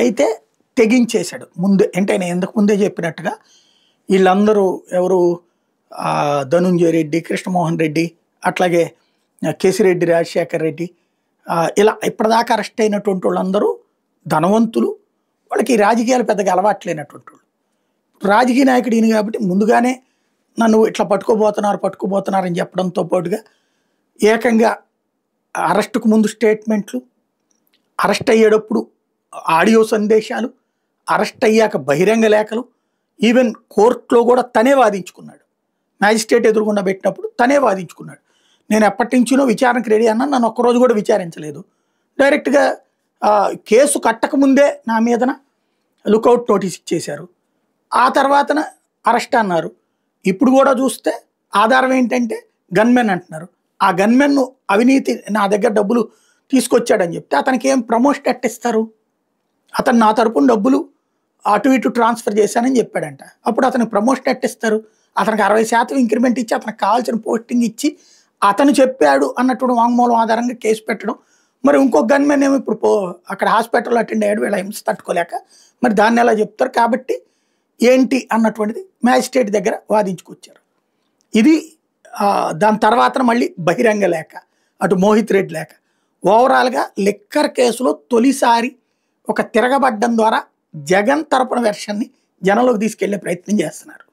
అయితే తెగించేశాడు ముందే. అంటే నేను ఇంతకు ముందే చెప్పినట్టుగా వీళ్ళందరూ ఎవరు ధనుంజయ రెడ్డి, కృష్ణమోహన్ రెడ్డి, అట్లాగే కేసిరెడ్డి రాజశేఖర్ రెడ్డి, ఇలా ఇప్పటిదాకా అరెస్ట్ అయినటువంటి వాళ్ళందరూ ధనవంతులు, వాళ్ళకి రాజకీయాలు పెద్దగా అలవాట్లేనటువంటి వాళ్ళు. రాజకీయ నాయకుడు ఈయన కాబట్టి ముందుగానే నన్ను ఇట్లా పట్టుకోబోతున్నారు అని చెప్పడంతో పాటుగా ఏకంగా అరెస్టుకు ముందు స్టేట్మెంట్లు, అరెస్ట్ అయ్యేటప్పుడు ఆడియో సందేశాలు, అరెస్ట్ అయ్యాక బహిరంగ లేఖలు, ఈవెన్ కోర్టులో కూడా తనే వాదించుకున్నాడు. మ్యాజిస్ట్రేట్ ఎదురుగుండా పెట్టినప్పుడు తనే వాదించుకున్నాడు. నేను ఎప్పటి నుంచినో విచారణకు రెడీ అన్నా, నన్ను ఒక్కరోజు కూడా విచారించలేదు. డైరెక్ట్గా కేసు కట్టకముందే నా మీదన లుకౌట్ నోటీస్ ఇచ్చేశారు. ఆ తర్వాతన అరెస్ట్ అన్నారు. ఇప్పుడు కూడా చూస్తే ఆధారం ఏంటంటే గన్మెన్ అంటున్నారు. ఆ గన్మెన్ అవినీతి నా దగ్గర డబ్బులు తీసుకొచ్చాడని చెప్తే అతనికి ఏం ప్రమోషన్ ఎట్టిస్తారు? అతను నా తరపున డబ్బులు అటు ఇటు ట్రాన్స్ఫర్ చేశానని చెప్పాడంట. అప్పుడు అతనికి ప్రమోషన్ ఎట్టిస్తారు? అతనికి 60% ఇంక్రిమెంట్ ఇచ్చి అతనికి కావాల్సిన పోస్టింగ్ ఇచ్చి అతను చెప్పాడు అన్నటువంటి వాంగ్మూలం ఆధారంగా కేసు పెట్టడం. మరి ఇంకో గన్మెన్ ఏమో ఇప్పుడు అక్కడ హాస్పిటల్లో అటెండ్ అయ్యాడు, వీళ్ళ హింస తట్టుకోలేక, మరి దాన్ని ఎలా చెప్తారు? కాబట్టి ఏంటి అన్నటువంటిది మ్యాజిస్ట్రేట్ దగ్గర వాదించుకొచ్చారు. ఇది దాని తర్వాత మళ్ళీ బహిరంగ లేఖ, అటు మోహిత్ రెడ్డి లేఖ. ఓవరాల్గా లిక్కర్ కేసులో తొలిసారి ఒక తిరగబడ్డం ద్వారా జగన్ తరపున వెర్షన్ని జనంలోకి తీసుకెళ్లే ప్రయత్నం చేస్తున్నారు.